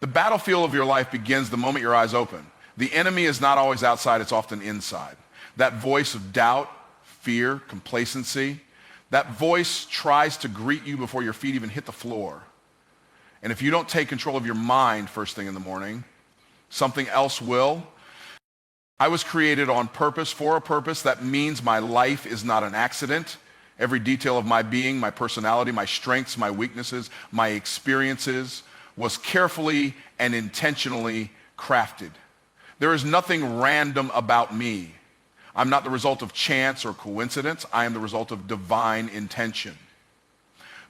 The battlefield of your life begins the moment your eyes open. The enemy is not always outside, it's often inside. That voice of doubt, fear, complacency, that voice tries to greet you before your feet even hit the floor. And if you don't take control of your mind first thing in the morning, something else will. I was created on purpose, for a purpose. That means my life is not an accident. Every detail of my being, my personality, my strengths, my weaknesses, my experiences was carefully and intentionally crafted. There is nothing random about me. I'm not the result of chance or coincidence. I am the result of divine intention.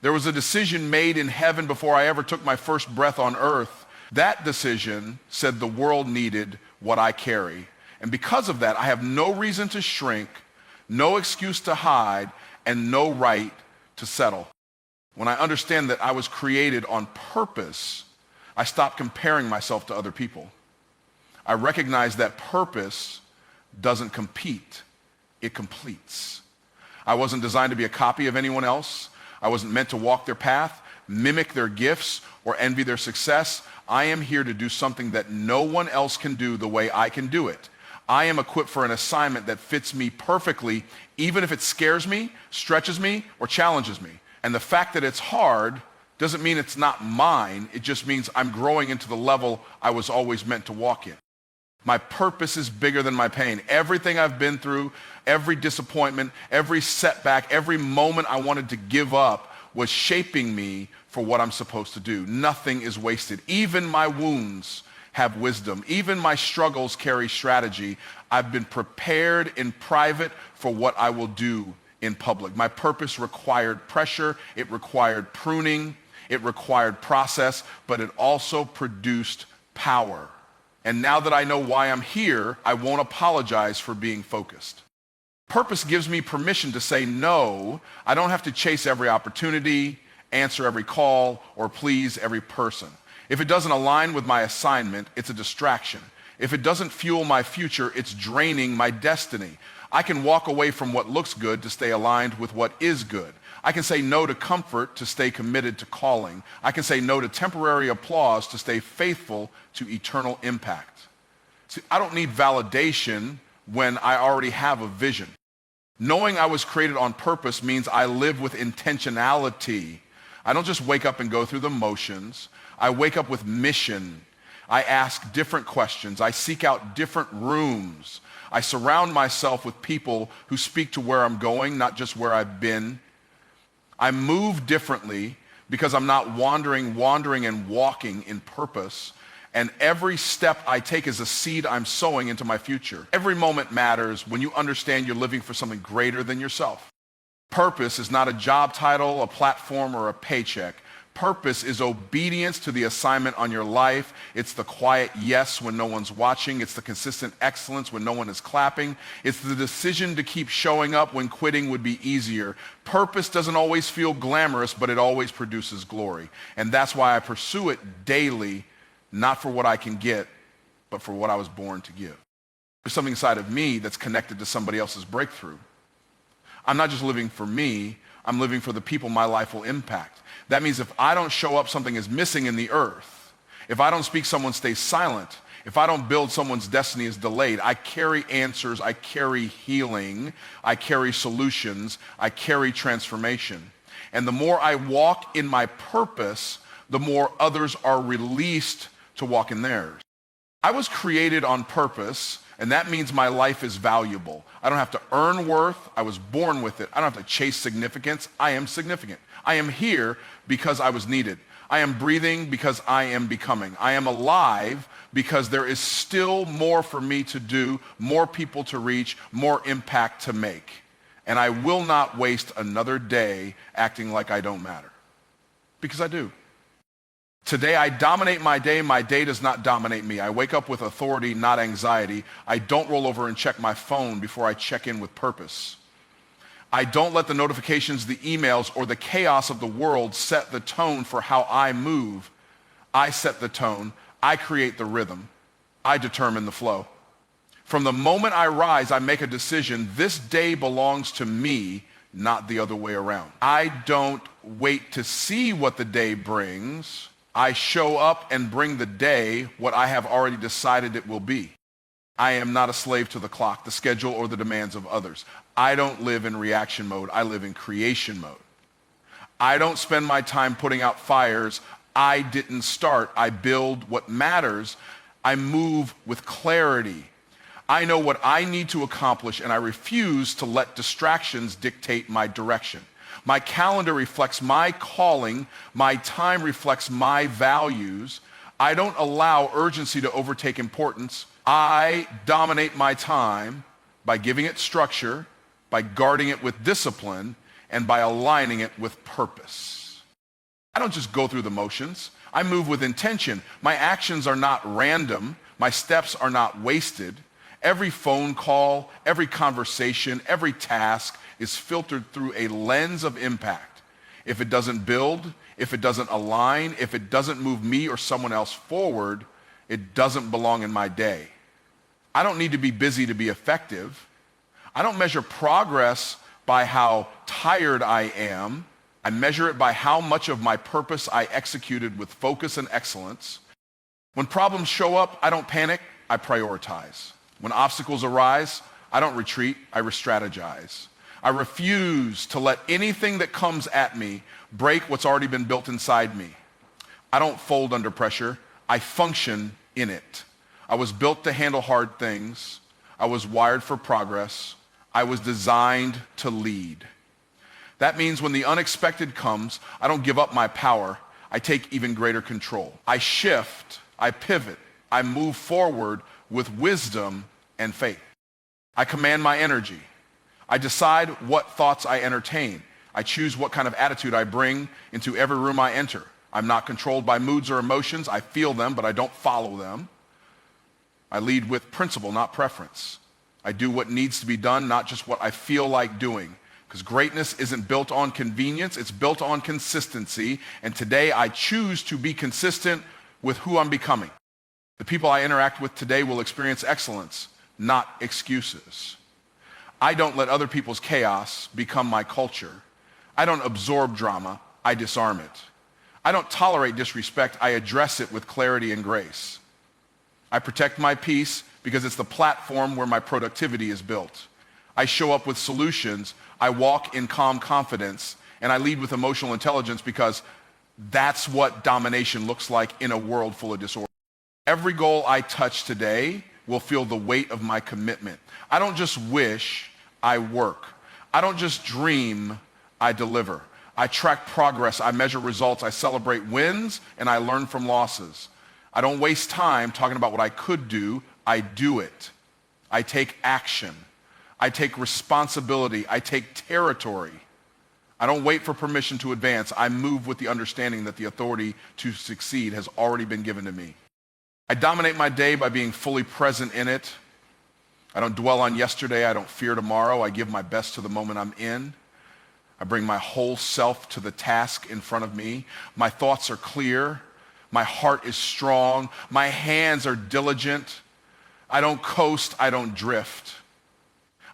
There was a decision made in heaven before I ever took my first breath on earth. That decision said the world needed what I carry. And because of that, I have no reason to shrink, no excuse to hide, and no right to settle. When I understand that I was created on purpose, I stop comparing myself to other people. I recognize that purpose doesn't compete, it completes. I wasn't designed to be a copy of anyone else. I wasn't meant to walk their path, mimic their gifts, or envy their success. I am here to do something that no one else can do the way I can do it. I am equipped for an assignment that fits me perfectly, even if it scares me, stretches me, or challenges me. And the fact that it's hard doesn't mean it's not mine. It just means I'm growing into the level I was always meant to walk in. My purpose is bigger than my pain. Everything I've been through, every disappointment, every setback, every moment I wanted to give up was shaping me for what I'm supposed to do. Nothing is wasted. Even my wounds have wisdom. Even my struggles carry strategy. I've been prepared in private for what I will do in public. My purpose required pressure. It required pruning. It required process, but it also produced power. And now that I know why I'm here, I won't apologize for being focused. Purpose gives me permission to say no. I don't have to chase every opportunity, answer every call, or please every person. If it doesn't align with my assignment, it's a distraction. If it doesn't fuel my future, it's draining my destiny. I can walk away from what looks good to stay aligned with what is good. I can say no to comfort to stay committed to calling. I can say no to temporary applause to stay faithful to eternal impact. See, I don't need validation when I already have a vision. Knowing I was created on purpose means I live with intentionality. I don't just wake up and go through the motions. I wake up with mission. I ask different questions. I seek out different rooms. I surround myself with people who speak to where I'm going, not just where I've been. I move differently because I'm not wandering and walking in purpose. And every step I take is a seed I'm sowing into my future. Every moment matters when you understand you're living for something greater than yourself. Purpose is not a job title, a platform, or a paycheck. Purpose is obedience to the assignment on your life. It's the quiet yes when no one's watching. It's the consistent excellence when no one is clapping. It's the decision to keep showing up when quitting would be easier. Purpose doesn't always feel glamorous, but it always produces glory. And that's why I pursue it daily, not for what I can get, but for what I was born to give. There's something inside of me that's connected to somebody else's breakthrough. I'm not just living for me, I'm living for the people my life will impact. That means if I don't show up, something is missing in the earth. If I don't speak, someone stays silent. If I don't build, someone's destiny is delayed. I carry answers, I carry healing, I carry solutions, I carry transformation. And the more I walk in my purpose, the more others are released to walk in theirs. I was created on purpose, and that means my life is valuable. I don't have to earn worth. I was born with it. I don't have to chase significance. I am significant. I am here because I was needed. I am breathing because I am becoming. I am alive because there is still more for me to do, more people to reach, more impact to make. And I will not waste another day acting like I don't matter. Because I do. Today I dominate my day does not dominate me. I wake up with authority, not anxiety. I don't roll over and check my phone before I check in with purpose. I don't let the notifications, the emails, or the chaos of the world set the tone for how I move. I set the tone. I create the rhythm. I determine the flow. From the moment I rise, I make a decision. This day belongs to me, not the other way around. I don't wait to see what the day brings. I show up and bring the day what I have already decided it will be. I am not a slave to the clock, the schedule, or the demands of others. I don't live in reaction mode. I live in creation mode. I don't spend my time putting out fires I didn't start. I build what matters. I move with clarity. I know what I need to accomplish, and I refuse to let distractions dictate my direction. My calendar reflects my calling. My time reflects my values. I don't allow urgency to overtake importance. I dominate my time by giving it structure, by guarding it with discipline, and by aligning it with purpose. I don't just go through the motions. I move with intention. My actions are not random. My steps are not wasted. Every phone call, every conversation, every task is filtered through a lens of impact. If it doesn't build, if it doesn't align, if it doesn't move me or someone else forward, it doesn't belong in my day. I don't need to be busy to be effective. I don't measure progress by how tired I am. I measure it by how much of my purpose I executed with focus and excellence. When problems show up, I don't panic, I prioritize. When obstacles arise, I don't retreat, I re-strategize. I refuse to let anything that comes at me break what's already been built inside me. I don't fold under pressure, I function in it. I was built to handle hard things. I was wired for progress. I was designed to lead. That means when the unexpected comes, I don't give up my power. I take even greater control. I shift, I pivot, I move forward with wisdom and faith. I command my energy. I decide what thoughts I entertain. I choose what kind of attitude I bring into every room I enter. I'm not controlled by moods or emotions. I feel them, but I don't follow them. I lead with principle, not preference. I do what needs to be done, not just what I feel like doing. Because greatness isn't built on convenience, it's built on consistency. And today I choose to be consistent with who I'm becoming. The people I interact with today will experience excellence, not excuses. I don't let other people's chaos become my culture. I don't absorb drama, I disarm it. I don't tolerate disrespect, I address it with clarity and grace. I protect my peace because it's the platform where my productivity is built. I show up with solutions, I walk in calm confidence, and I lead with emotional intelligence because that's what domination looks like in a world full of disorder. Every goal I touch today will feel the weight of my commitment. I don't just wish, I work. I don't just dream, I deliver. I track progress, I measure results, I celebrate wins, and I learn from losses. I don't waste time talking about what I could do, I do it. I take action. I take responsibility. I take territory. I don't wait for permission to advance. I move with the understanding that the authority to succeed has already been given to me. I dominate my day by being fully present in it. I don't dwell on yesterday. I don't fear tomorrow. I give my best to the moment I'm in. I bring my whole self to the task in front of me. My thoughts are clear. My heart is strong. My hands are diligent. I don't coast. I don't drift.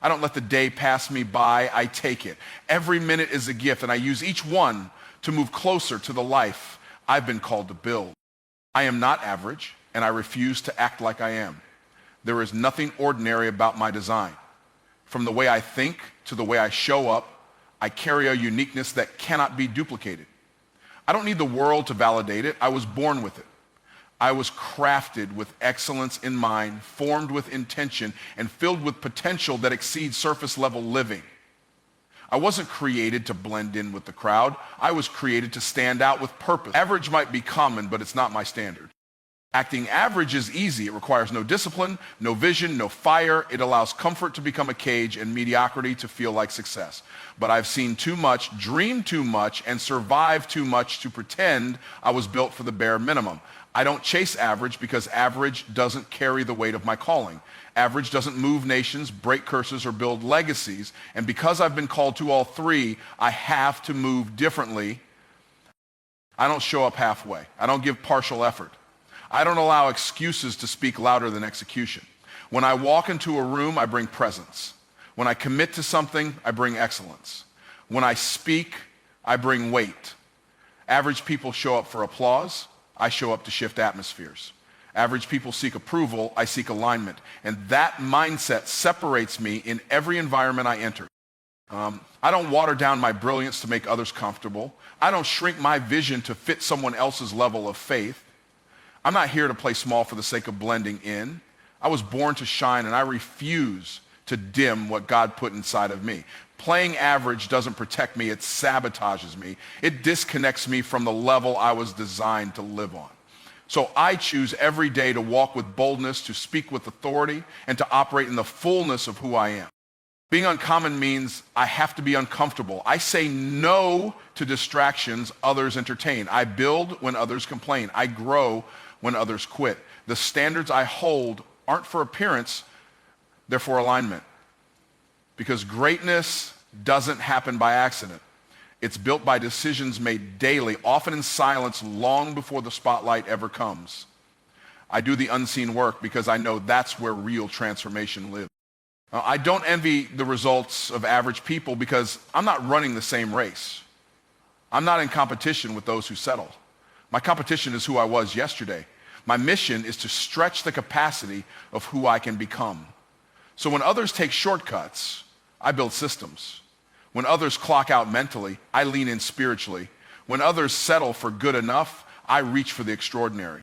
I don't let the day pass me by. I take it. Every minute is a gift, and I use each one to move closer to the life I've been called to build. I am not average, and I refuse to act like I am. There is nothing ordinary about my design. From the way I think to the way I show up, I carry a uniqueness that cannot be duplicated. I don't need the world to validate it. I was born with it. I was crafted with excellence in mind, formed with intention, and filled with potential that exceeds surface level living. I wasn't created to blend in with the crowd. I was created to stand out with purpose. Average might be common, but it's not my standard. Acting average is easy. It requires no discipline, no vision, no fire. It allows comfort to become a cage and mediocrity to feel like success. But I've seen too much, dreamed too much, and survived too much to pretend I was built for the bare minimum. I don't chase average because average doesn't carry the weight of my calling. Average doesn't move nations, break curses, or build legacies. And because I've been called to all three, I have to move differently. I don't show up halfway. I don't give partial effort. I don't allow excuses to speak louder than execution. When I walk into a room, I bring presence. When I commit to something, I bring excellence. When I speak, I bring weight. Average people show up for applause. I show up to shift atmospheres. Average people seek approval, I seek alignment. And that mindset separates me in every environment I enter. I don't water down my brilliance to make others comfortable. I don't shrink my vision to fit someone else's level of faith. I'm not here to play small for the sake of blending in. I was born to shine, and I refuse to dim what God put inside of me. Playing average doesn't protect me, it sabotages me. It disconnects me from the level I was designed to live on. So I choose every day to walk with boldness, to speak with authority, and to operate in the fullness of who I am. Being uncommon means I have to be uncomfortable. I say no to distractions others entertain. I build when others complain. I grow when others quit. The standards I hold aren't for appearance, they're for alignment. Because greatness doesn't happen by accident. It's built by decisions made daily, often in silence, long before the spotlight ever comes. I do the unseen work because I know that's where real transformation lives. I don't envy the results of average people because I'm not running the same race. I'm not in competition with those who settled. My competition is who I was yesterday. My mission is to stretch the capacity of who I can become. So when others take shortcuts, I build systems. When others clock out mentally, I lean in spiritually. When others settle for good enough, I reach for the extraordinary.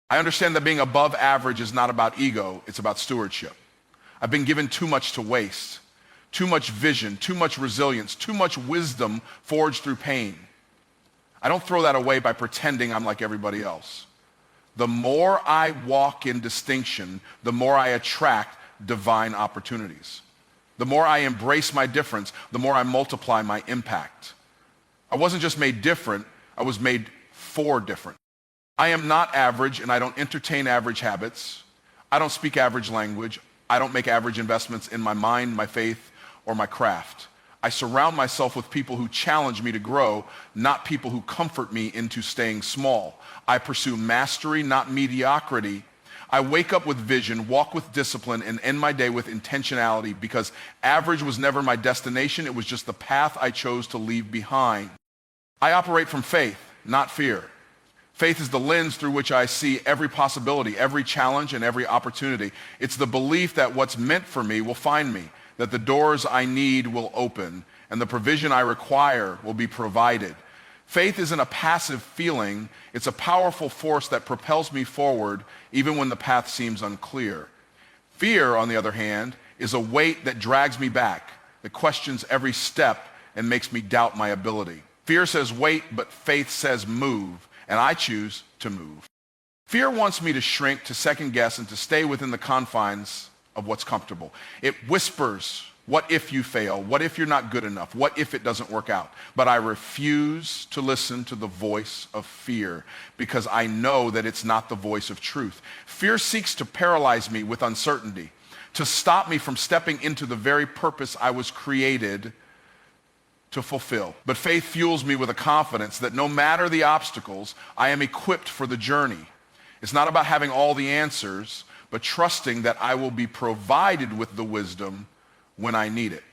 I understand that being above average is not about ego, it's about stewardship. I've been given too much to waste, too much vision, too much resilience, too much wisdom forged through pain. I don't throw that away by pretending I'm like everybody else. The more I walk in distinction, the more I attract divine opportunities. The more I embrace my difference, the more I multiply my impact. I wasn't just made different, I was made for different. I am not average, and I don't entertain average habits. I don't speak average language. I don't make average investments in my mind, my faith, or my craft. I surround myself with people who challenge me to grow, not people who comfort me into staying small. I pursue mastery, not mediocrity. I wake up with vision, walk with discipline, and end my day with intentionality because average was never my destination. It was just the path I chose to leave behind. I operate from faith, not fear. Faith is the lens through which I see every possibility, every challenge, and every opportunity. It's the belief that what's meant for me will find me, that the doors I need will open, and the provision I require will be provided. Faith isn't a passive feeling. It's a powerful force that propels me forward even when the path seems unclear. Fear, on the other hand, is a weight that drags me back, that questions every step and makes me doubt my ability. Fear says wait, but faith says move. And I choose to move. Fear wants me to shrink, to second guess, and to stay within the confines of what's comfortable. It whispers, what if you fail? What if you're not good enough? What if it doesn't work out? But I refuse to listen to the voice of fear because I know that it's not the voice of truth. Fear seeks to paralyze me with uncertainty, to stop me from stepping into the very purpose I was created to fulfill. But faith fuels me with a confidence that no matter the obstacles, I am equipped for the journey. It's not about having all the answers, but trusting that I will be provided with the wisdom when I need it.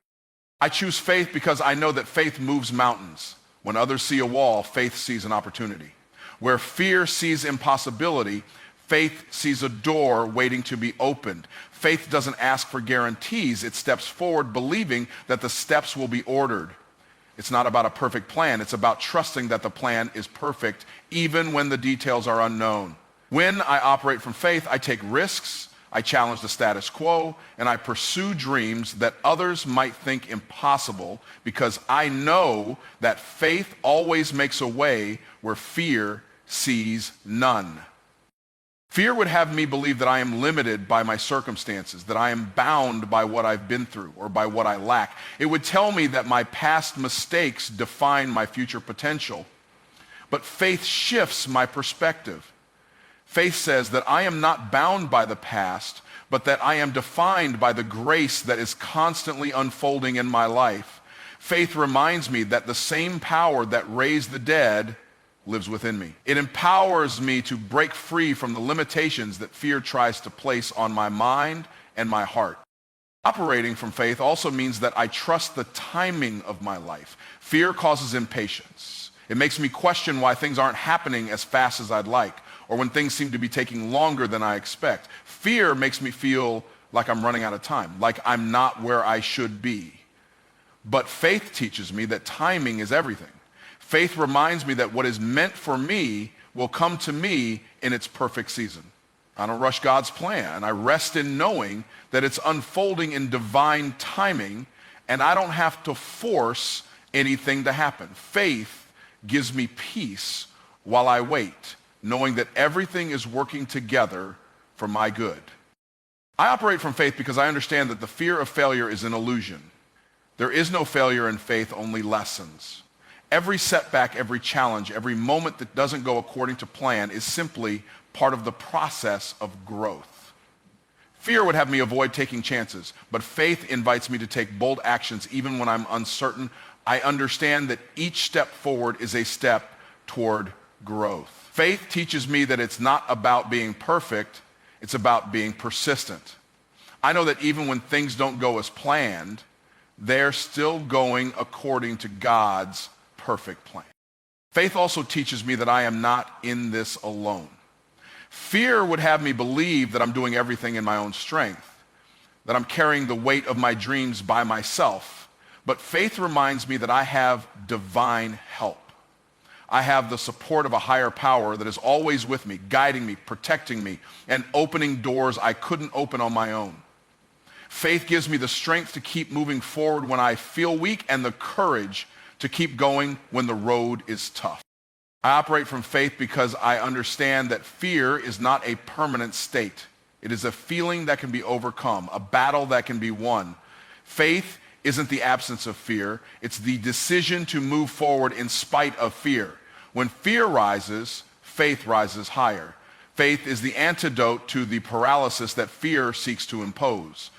I choose faith because I know that faith moves mountains. When others see a wall, faith sees an opportunity. Where fear sees impossibility, faith sees a door waiting to be opened. Faith doesn't ask for guarantees. It steps forward believing that the steps will be ordered. It's not about a perfect plan. It's about trusting that the plan is perfect, even when the details are unknown. When I operate from faith, I take risks, I challenge the status quo, and I pursue dreams that others might think impossible because I know that faith always makes a way where fear sees none. Fear would have me believe that I am limited by my circumstances, that I am bound by what I've been through or by what I lack. It would tell me that my past mistakes define my future potential. But faith shifts my perspective. Faith says that I am not bound by the past, but that I am defined by the grace that is constantly unfolding in my life. Faith reminds me that the same power that raised the dead lives within me. It empowers me to break free from the limitations that fear tries to place on my mind and my heart. Operating from faith also means that I trust the timing of my life. Fear causes impatience. It makes me question why things aren't happening as fast as I'd like, or when things seem to be taking longer than I expect. Fear makes me feel like I'm running out of time, like I'm not where I should be. But faith teaches me that timing is everything. Faith reminds me that what is meant for me will come to me in its perfect season. I don't rush God's plan. I rest in knowing that it's unfolding in divine timing, and I don't have to force anything to happen. Faith gives me peace while I wait, knowing that everything is working together for my good. I operate from faith because I understand that the fear of failure is an illusion. There is no failure in faith, only lessons. Every setback, every challenge, every moment that doesn't go according to plan is simply part of the process of growth. Fear would have me avoid taking chances, but faith invites me to take bold actions even when I'm uncertain. I understand that each step forward is a step toward growth. Faith teaches me that it's not about being perfect, it's about being persistent. I know that even when things don't go as planned, they're still going according to God's perfect plan. Faith also teaches me that I am not in this alone. Fear would have me believe that I'm doing everything in my own strength, that I'm carrying the weight of my dreams by myself. But faith reminds me that I have divine help. I have the support of a higher power that is always with me, guiding me, protecting me, and opening doors I couldn't open on my own. Faith gives me the strength to keep moving forward when I feel weak and the courage to keep going when the road is tough. I operate from faith because I understand that fear is not a permanent state. It is a feeling that can be overcome, a battle that can be won. Faith isn't the absence of fear. It's the decision to move forward in spite of fear. When fear rises, faith rises higher. Faith is the antidote to the paralysis that fear seeks to impose.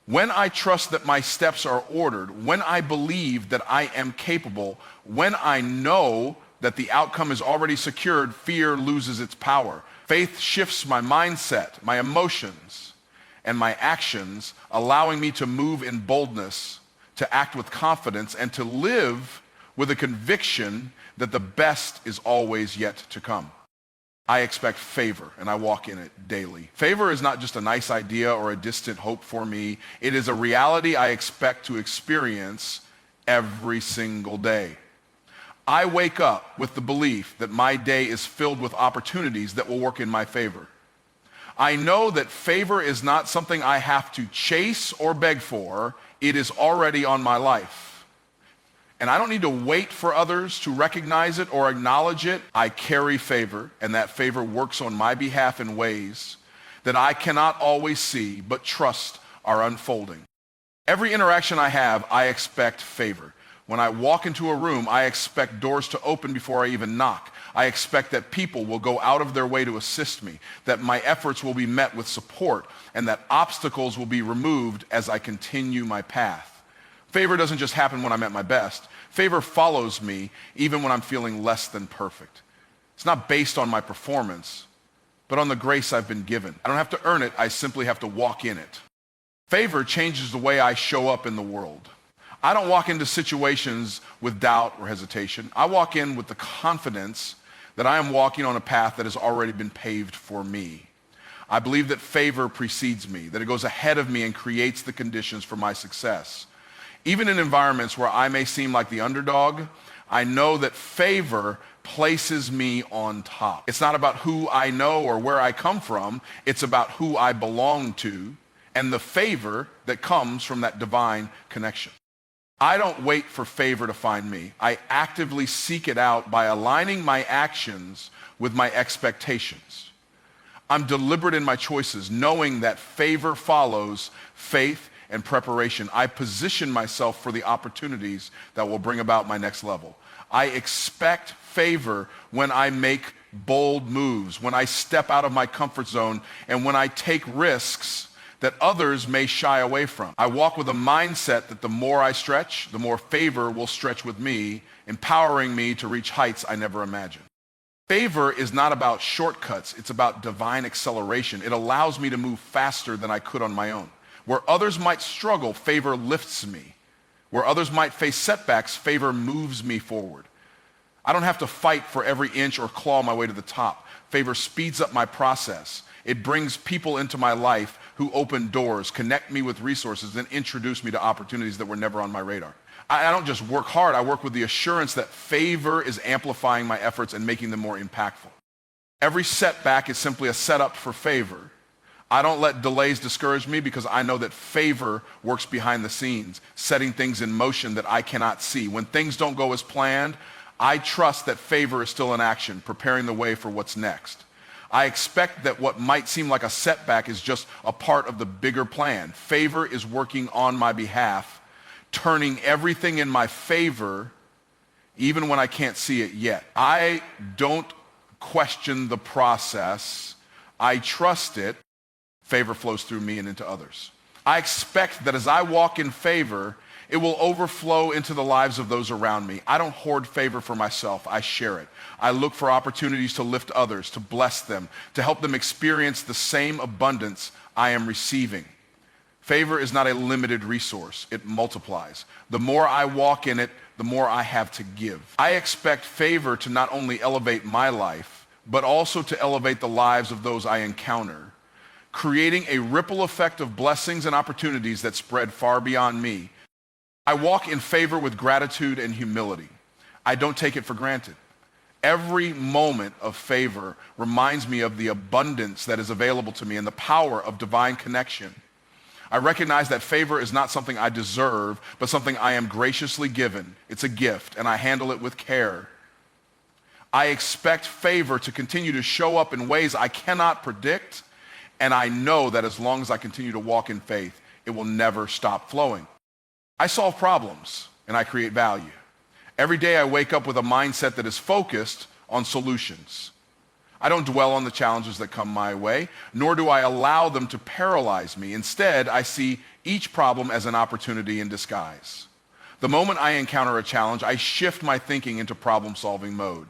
When I trust that my steps are ordered, when I believe that I am capable, when I know that the outcome is already secured, fear loses its power. Faith shifts my mindset, my emotions, and my actions, allowing me to move in boldness, to act with confidence, and to live with a conviction that the best is always yet to come. I expect favor, and I walk in it daily. Favor is not just a nice idea or a distant hope for me. It is a reality I expect to experience every single day. I wake up with the belief that my day is filled with opportunities that will work in my favor. I know that favor is not something I have to chase or beg for. It is already on my life. And I don't need to wait for others to recognize it or acknowledge it. I carry favor, and that favor works on my behalf in ways that I cannot always see, but trust are unfolding. Every interaction I have, I expect favor. When I walk into a room, I expect doors to open before I even knock. I expect that people will go out of their way to assist me, that my efforts will be met with support, and that obstacles will be removed as I continue my path. Favor doesn't just happen when I'm at my best. Favor follows me even when I'm feeling less than perfect. It's not based on my performance, but on the grace I've been given. I don't have to earn it, I simply have to walk in it. Favor changes the way I show up in the world. I don't walk into situations with doubt or hesitation. I walk in with the confidence that I am walking on a path that has already been paved for me. I believe that favor precedes me, that it goes ahead of me and creates the conditions for my success. Even in environments where I may seem like the underdog, I know that favor places me on top. It's not about who I know or where I come from. It's about who I belong to and the favor that comes from that divine connection. I don't wait for favor to find me. I actively seek it out by aligning my actions with my expectations. I'm deliberate in my choices, knowing that favor follows faith and preparation. I position myself for the opportunities that will bring about my next level. I expect favor when I make bold moves, when I step out of my comfort zone, and when I take risks that others may shy away from. I walk with a mindset that the more I stretch, the more favor will stretch with me, empowering me to reach heights I never imagined. Favor is not about shortcuts, it's about divine acceleration. It allows me to move faster than I could on my own. Where others might struggle, favor lifts me. Where others might face setbacks, favor moves me forward. I don't have to fight for every inch or claw my way to the top. Favor speeds up my process. It brings people into my life who open doors, connect me with resources, and introduce me to opportunities that were never on my radar. I don't just work hard, I work with the assurance that favor is amplifying my efforts and making them more impactful. Every setback is simply a setup for favor. I don't let delays discourage me because I know that favor works behind the scenes, setting things in motion that I cannot see. When things don't go as planned, I trust that favor is still in action, preparing the way for what's next. I expect that what might seem like a setback is just a part of the bigger plan. Favor is working on my behalf, turning everything in my favor, even when I can't see it yet. I don't question the process. I trust it. Favor flows through me and into others. I expect that as I walk in favor, it will overflow into the lives of those around me. I don't hoard favor for myself. I share it. I look for opportunities to lift others, to bless them, to help them experience the same abundance I am receiving. Favor is not a limited resource. It multiplies. The more I walk in it, the more I have to give. I expect favor to not only elevate my life, but also to elevate the lives of those I encounter, creating a ripple effect of blessings and opportunities that spread far beyond me. I walk in favor with gratitude and humility. I don't take it for granted. Every moment of favor reminds me of the abundance that is available to me and the power of divine connection. I recognize that favor is not something I deserve, but something I am graciously given. It's a gift, and I handle it with care. I expect favor to continue to show up in ways I cannot predict, and I know that as long as I continue to walk in faith, it will never stop flowing. I solve problems and I create value. Every day I wake up with a mindset that is focused on solutions. I don't dwell on the challenges that come my way, nor do I allow them to paralyze me. Instead, I see each problem as an opportunity in disguise. The moment I encounter a challenge, I shift my thinking into problem-solving mode.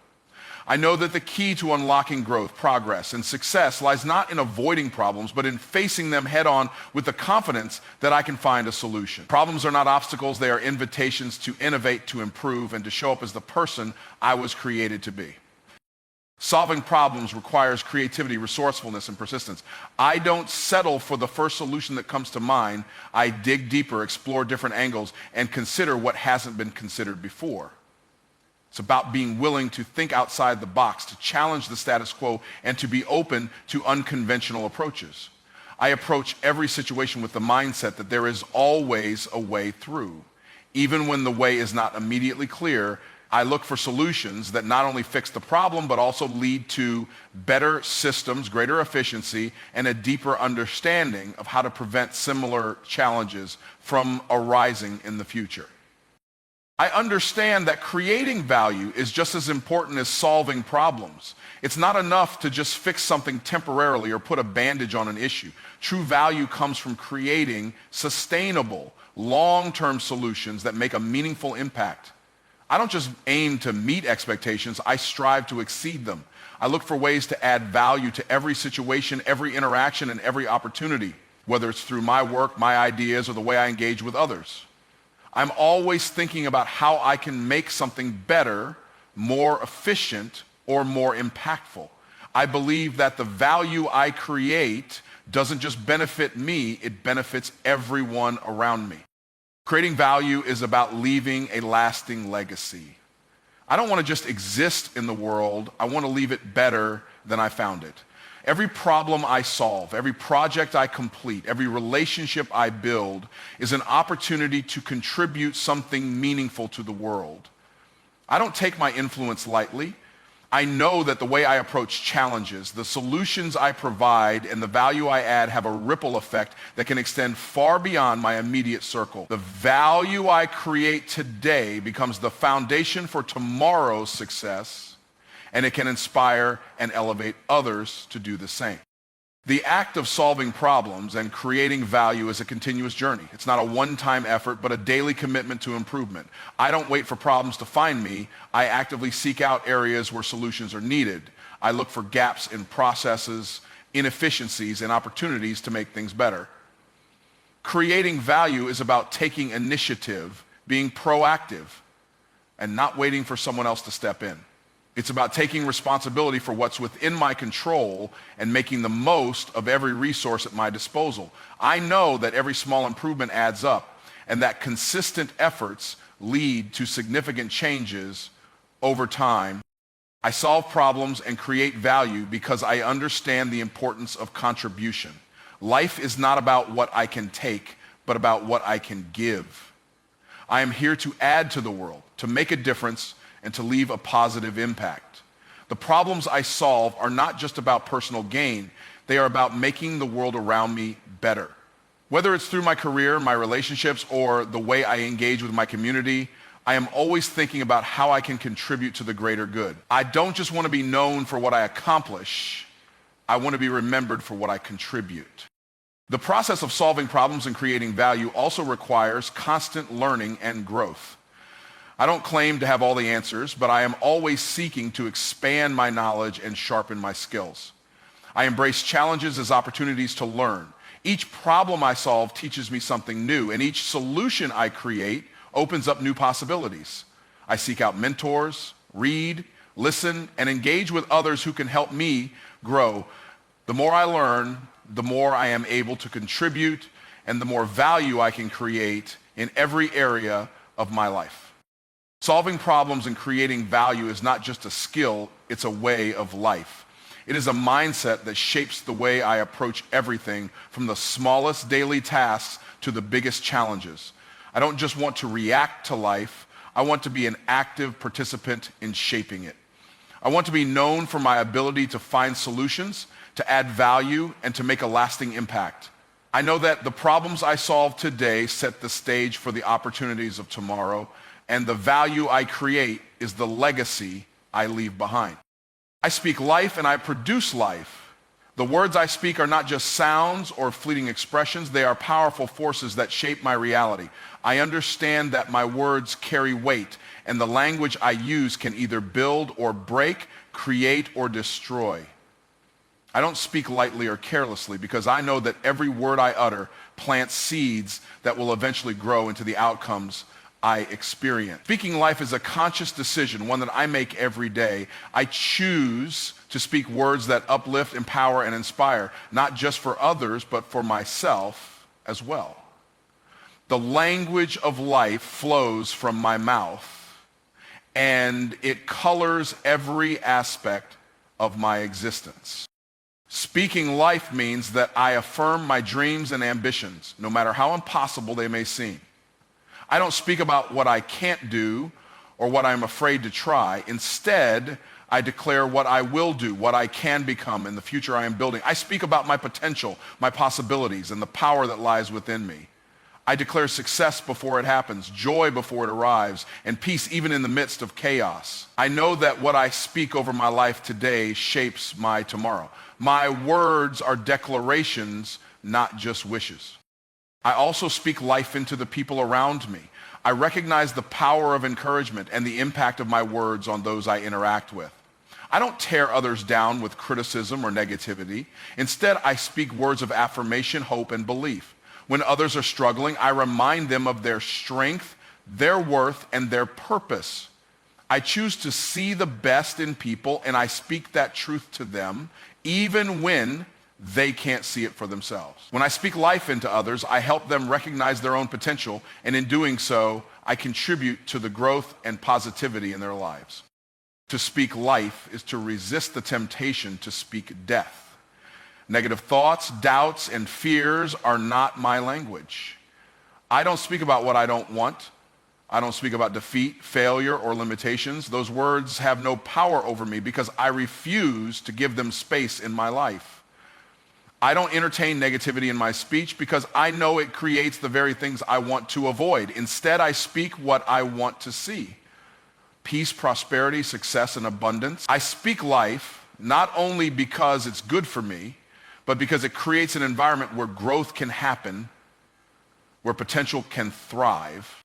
I know that the key to unlocking growth, progress, and success lies not in avoiding problems, but in facing them head-on with the confidence that I can find a solution. Problems are not obstacles, they are invitations to innovate, to improve, and to show up as the person I was created to be. Solving problems requires creativity, resourcefulness, and persistence. I don't settle for the first solution that comes to mind. I dig deeper, explore different angles, and consider what hasn't been considered before. It's about being willing to think outside the box, to challenge the status quo, and to be open to unconventional approaches. I approach every situation with the mindset that there is always a way through. Even when the way is not immediately clear, I look for solutions that not only fix the problem, but also lead to better systems, greater efficiency, and a deeper understanding of how to prevent similar challenges from arising in the future. I understand that creating value is just as important as solving problems. It's not enough to just fix something temporarily or put a bandage on an issue. True value comes from creating sustainable, long-term solutions that make a meaningful impact. I don't just aim to meet expectations, I strive to exceed them. I look for ways to add value to every situation, every interaction, and every opportunity, whether it's through my work, my ideas, or the way I engage with others. I'm always thinking about how I can make something better, more efficient, or more impactful. I believe that the value I create doesn't just benefit me, it benefits everyone around me. Creating value is about leaving a lasting legacy. I don't want to just exist in the world, I want to leave it better than I found it. Every problem I solve, every project I complete, every relationship I build is an opportunity to contribute something meaningful to the world. I don't take my influence lightly. I know that the way I approach challenges, the solutions I provide, and the value I add have a ripple effect that can extend far beyond my immediate circle. The value I create today becomes the foundation for tomorrow's success, and it can inspire and elevate others to do the same. The act of solving problems and creating value is a continuous journey. It's not a one-time effort, but a daily commitment to improvement. I don't wait for problems to find me. I actively seek out areas where solutions are needed. I look for gaps in processes, inefficiencies, and opportunities to make things better. Creating value is about taking initiative, being proactive, and not waiting for someone else to step in. It's about taking responsibility for what's within my control and making the most of every resource at my disposal. I know that every small improvement adds up and that consistent efforts lead to significant changes over time. I solve problems and create value because I understand the importance of contribution. Life is not about what I can take, but about what I can give. I am here to add to the world, to make a difference, and to leave a positive impact. The problems I solve are not just about personal gain. They are about making the world around me better. Whether it's through my career, my relationships, or the way I engage with my community, I am always thinking about how I can contribute to the greater good. I don't just want to be known for what I accomplish. I want to be remembered for what I contribute. The process of solving problems and creating value also requires constant learning and growth. I don't claim to have all the answers, but I am always seeking to expand my knowledge and sharpen my skills. I embrace challenges as opportunities to learn. Each problem I solve teaches me something new, and each solution I create opens up new possibilities. I seek out mentors, read, listen, and engage with others who can help me grow. The more I learn, the more I am able to contribute, and the more value I can create in every area of my life. Solving problems and creating value is not just a skill, it's a way of life. It is a mindset that shapes the way I approach everything, from the smallest daily tasks to the biggest challenges. I don't just want to react to life, I want to be an active participant in shaping it. I want to be known for my ability to find solutions, to add value, and to make a lasting impact. I know that the problems I solve today set the stage for the opportunities of tomorrow, and the value I create is the legacy I leave behind. I speak life and I produce life. The words I speak are not just sounds or fleeting expressions, they are powerful forces that shape my reality. I understand that my words carry weight, and the language I use can either build or break, create or destroy. I don't speak lightly or carelessly because I know that every word I utter plants seeds that will eventually grow into the outcomes I experience. Speaking life is a conscious decision, one that I make every day. I choose to speak words that uplift, empower, and inspire, not just for others, but for myself as well. The language of life flows from my mouth, and it colors every aspect of my existence. Speaking life means that I affirm my dreams and ambitions, no matter how impossible they may seem. I don't speak about what I can't do or what I'm afraid to try. Instead, I declare what I will do, what I can become, and the future I am building. I speak about my potential, my possibilities, and the power that lies within me. I declare success before it happens, joy before it arrives, and peace even in the midst of chaos. I know that what I speak over my life today shapes my tomorrow. My words are declarations, not just wishes. I also speak life into the people around me. I recognize the power of encouragement and the impact of my words on those I interact with. I don't tear others down with criticism or negativity. Instead, I speak words of affirmation, hope, and belief. When others are struggling, I remind them of their strength, their worth, and their purpose. I choose to see the best in people, and I speak that truth to them, even when they can't see it for themselves. When I speak life into others, I help them recognize their own potential, and in doing so, I contribute to the growth and positivity in their lives. To speak life is to resist the temptation to speak death. Negative thoughts, doubts, and fears are not my language. I don't speak about what I don't want. I don't speak about defeat, failure, or limitations. Those words have no power over me because I refuse to give them space in my life. I don't entertain negativity in my speech because I know it creates the very things I want to avoid. Instead, I speak what I want to see. Peace, prosperity, success, and abundance. I speak life not only because it's good for me, but because it creates an environment where growth can happen, where potential can thrive.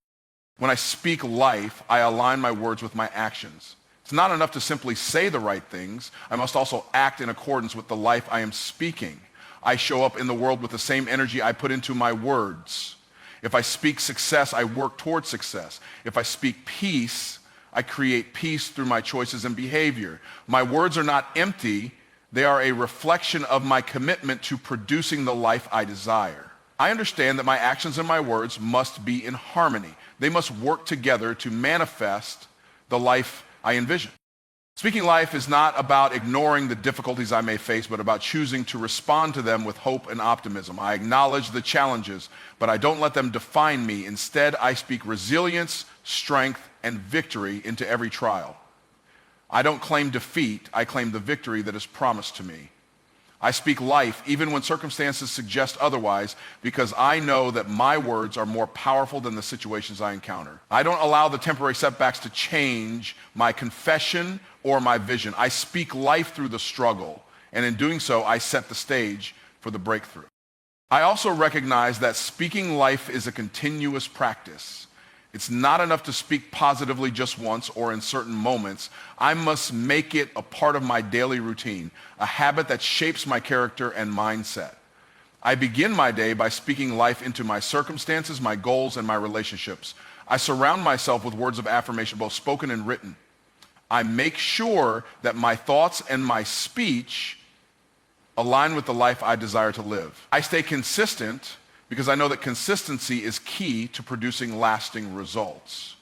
When I speak life, I align my words with my actions. It's not enough to simply say the right things. I must also act in accordance with the life I am speaking. I show up in the world with the same energy I put into my words. If I speak success, I work towards success. If I speak peace, I create peace through my choices and behavior. My words are not empty. They are a reflection of my commitment to producing the life I desire. I understand that my actions and my words must be in harmony. They must work together to manifest the life I envision. Speaking life is not about ignoring the difficulties I may face, but about choosing to respond to them with hope and optimism. I acknowledge the challenges, but I don't let them define me. Instead, I speak resilience, strength, and victory into every trial. I don't claim defeat. I claim the victory that is promised to me. I speak life even when circumstances suggest otherwise, because I know that my words are more powerful than the situations I encounter. I don't allow the temporary setbacks to change my confession or my vision. I speak life through the struggle, and in doing so, I set the stage for the breakthrough. I also recognize that speaking life is a continuous practice. It's not enough to speak positively just once or in certain moments. I must make it a part of my daily routine, a habit that shapes my character and mindset. I begin my day by speaking life into my circumstances, my goals, and my relationships. I surround myself with words of affirmation, both spoken and written. I make sure that my thoughts and my speech align with the life I desire to live. I stay consistent because I know that consistency is key to producing lasting results.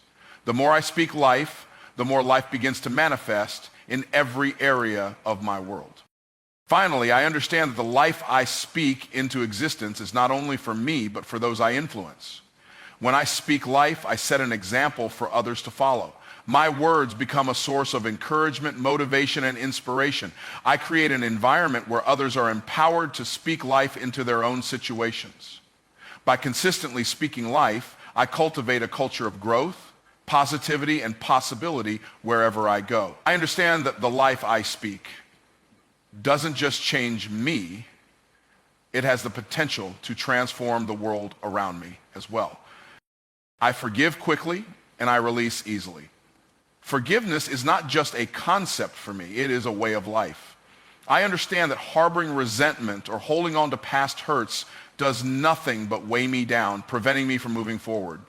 The more I speak life, the more life begins to manifest in every area of my world. Finally, I understand that the life I speak into existence is not only for me, but for those I influence. When I speak life, I set an example for others to follow. My words become a source of encouragement, motivation, and inspiration. I create an environment where others are empowered to speak life into their own situations. By consistently speaking life, I cultivate a culture of growth, positivity, and possibility wherever I go. I understand that the life I speak doesn't just change me, it has the potential to transform the world around me as well. I forgive quickly and I release easily. Forgiveness is not just a concept for me, it is a way of life. I understand that harboring resentment or holding on to past hurts does nothing but weigh me down, preventing me from moving forward.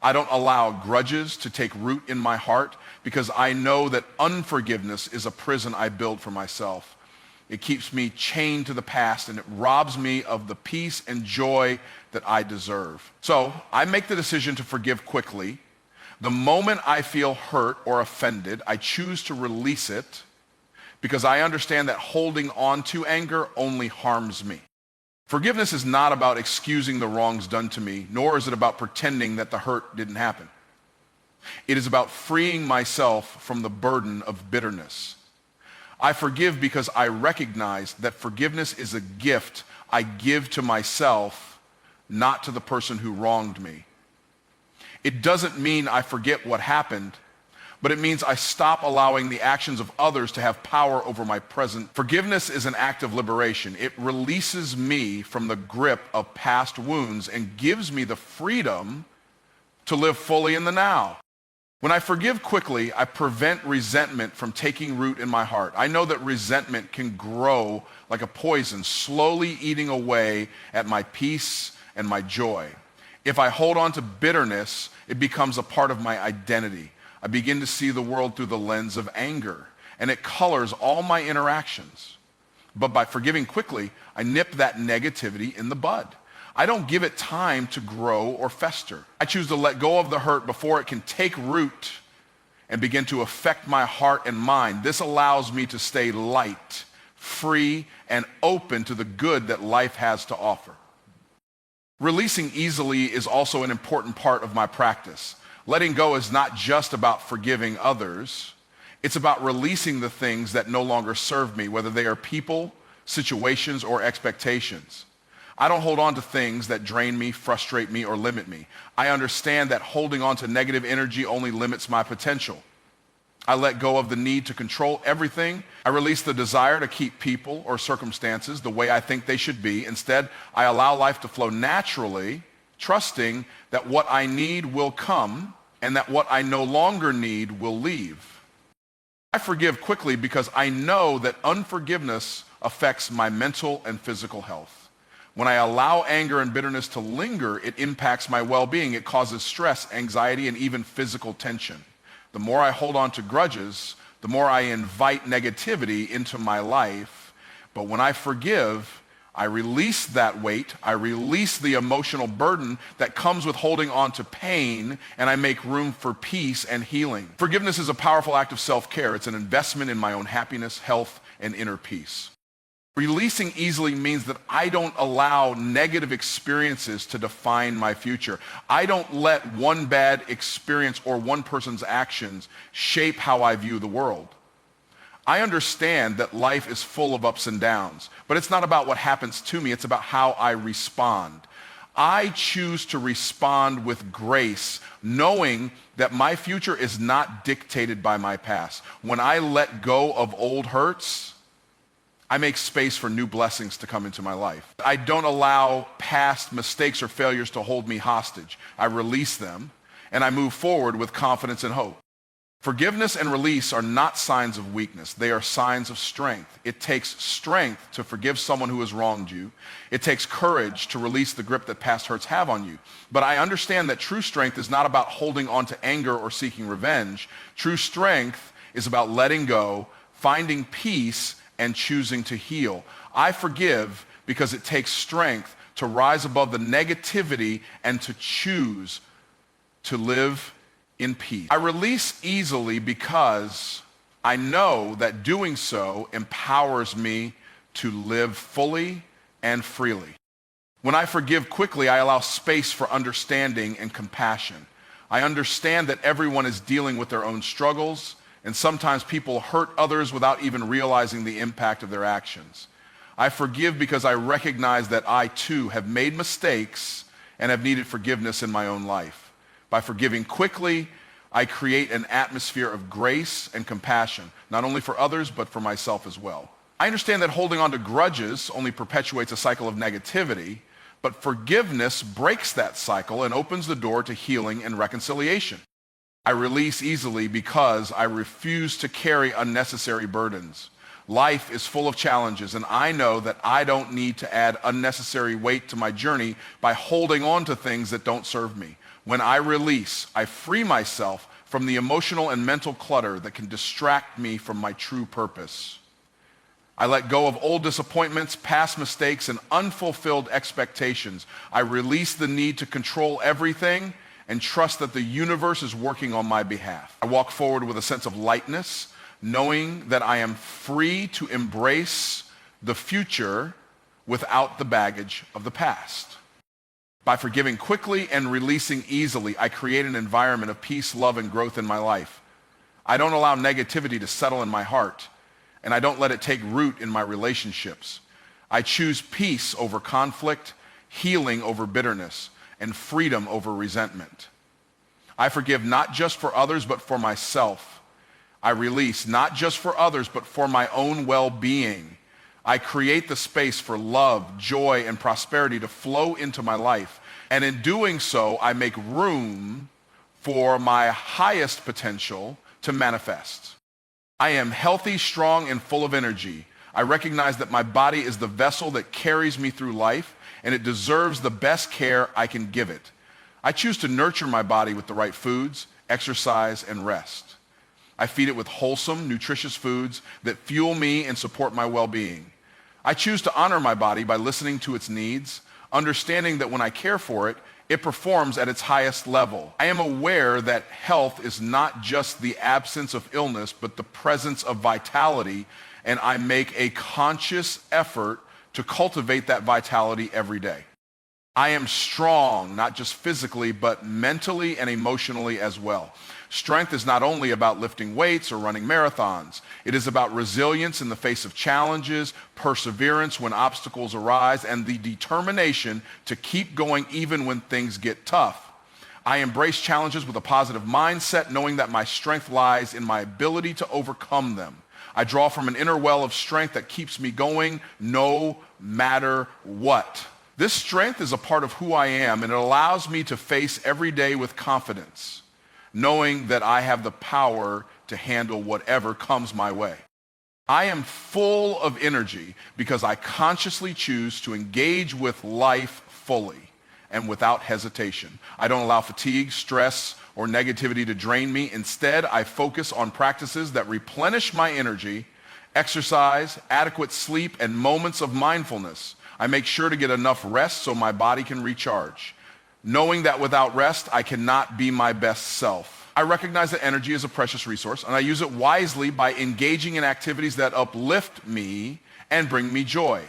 I don't allow grudges to take root in my heart because I know that unforgiveness is a prison I build for myself. It keeps me chained to the past and it robs me of the peace and joy that I deserve. So I make the decision to forgive quickly. The moment I feel hurt or offended, I choose to release it because I understand that holding on to anger only harms me. Forgiveness is not about excusing the wrongs done to me, nor is it about pretending that the hurt didn't happen. It is about freeing myself from the burden of bitterness. I forgive because I recognize that forgiveness is a gift I give to myself, not to the person who wronged me. It doesn't mean I forget what happened, but it means I stop allowing the actions of others to have power over my present. Forgiveness is an act of liberation. It releases me from the grip of past wounds and gives me the freedom to live fully in the now. When I forgive quickly, I prevent resentment from taking root in my heart. I know that resentment can grow like a poison, slowly eating away at my peace and my joy. If I hold on to bitterness, it becomes a part of my identity. I begin to see the world through the lens of anger, and it colors all my interactions. But by forgiving quickly, I nip that negativity in the bud. I don't give it time to grow or fester. I choose to let go of the hurt before it can take root and begin to affect my heart and mind. This allows me to stay light, free, and open to the good that life has to offer. Releasing easily is also an important part of my practice. Letting go is not just about forgiving others. It's about releasing the things that no longer serve me, whether they are people, situations, or expectations. I don't hold on to things that drain me, frustrate me, or limit me. I understand that holding on to negative energy only limits my potential. I let go of the need to control everything. I release the desire to keep people or circumstances the way I think they should be. Instead, I allow life to flow naturally, trusting that what I need will come and that what I no longer need will leave. I forgive quickly because I know that unforgiveness affects my mental and physical health. When I allow anger and bitterness to linger, it impacts my well-being. It causes stress, anxiety, and even physical tension. The more I hold on to grudges, the more I invite negativity into my life. But when I forgive, I release that weight, I release the emotional burden that comes with holding on to pain, and I make room for peace and healing. Forgiveness is a powerful act of self-care. It's an investment in my own happiness, health, and inner peace. Releasing easily means that I don't allow negative experiences to define my future. I don't let one bad experience or one person's actions shape how I view the world. I understand that life is full of ups and downs, but it's not about what happens to me, it's about how I respond. I choose to respond with grace, knowing that my future is not dictated by my past. When I let go of old hurts, I make space for new blessings to come into my life. I don't allow past mistakes or failures to hold me hostage. I release them, and I move forward with confidence and hope. Forgiveness and release are not signs of weakness. They are signs of strength. It takes strength to forgive someone who has wronged you. It takes courage to release the grip that past hurts have on you. But I understand that true strength is not about holding on to anger or seeking revenge. True strength is about letting go, finding peace, and choosing to heal. I forgive because it takes strength to rise above the negativity and to choose to live in peace. I release easily because I know that doing so empowers me to live fully and freely. When I forgive quickly, I allow space for understanding and compassion. I understand that everyone is dealing with their own struggles, and sometimes people hurt others without even realizing the impact of their actions. I forgive because I recognize that I too have made mistakes and have needed forgiveness in my own life. By forgiving quickly, I create an atmosphere of grace and compassion, not only for others, but for myself as well. I understand that holding on to grudges only perpetuates a cycle of negativity, but forgiveness breaks that cycle and opens the door to healing and reconciliation. I release easily because I refuse to carry unnecessary burdens. Life is full of challenges, and I know that I don't need to add unnecessary weight to my journey by holding on to things that don't serve me. When I release, I free myself from the emotional and mental clutter that can distract me from my true purpose. I let go of old disappointments, past mistakes, and unfulfilled expectations. I release the need to control everything and trust that the universe is working on my behalf. I walk forward with a sense of lightness, knowing that I am free to embrace the future without the baggage of the past. By forgiving quickly and releasing easily, I create an environment of peace, love, and growth in my life. I don't allow negativity to settle in my heart, and I don't let it take root in my relationships. I choose peace over conflict, healing over bitterness, and freedom over resentment. I forgive not just for others, but for myself. I release not just for others, but for my own well-being. I create the space for love, joy, and prosperity to flow into my life. And in doing so, I make room for my highest potential to manifest. I am healthy, strong, and full of energy. I recognize that my body is the vessel that carries me through life, and it deserves the best care I can give it. I choose to nurture my body with the right foods, exercise, and rest. I feed it with wholesome, nutritious foods that fuel me and support my well-being. I choose to honor my body by listening to its needs, understanding that when I care for it, it performs at its highest level. I am aware that health is not just the absence of illness, but the presence of vitality, and I make a conscious effort to cultivate that vitality every day. I am strong, not just physically, but mentally and emotionally as well. Strength is not only about lifting weights or running marathons. It is about resilience in the face of challenges, perseverance when obstacles arise, and the determination to keep going even when things get tough. I embrace challenges with a positive mindset, knowing that my strength lies in my ability to overcome them. I draw from an inner well of strength that keeps me going no matter what. This strength is a part of who I am, and it allows me to face every day with confidence, knowing that I have the power to handle whatever comes my way. I am full of energy because I consciously choose to engage with life fully. and without hesitation. I don't allow fatigue, stress, or negativity to drain me. Instead, I focus on practices that replenish my energy, exercise, adequate sleep, and moments of mindfulness. I make sure to get enough rest so my body can recharge, knowing that without rest, I cannot be my best self. I recognize that energy is a precious resource, and I use it wisely by engaging in activities that uplift me and bring me joy.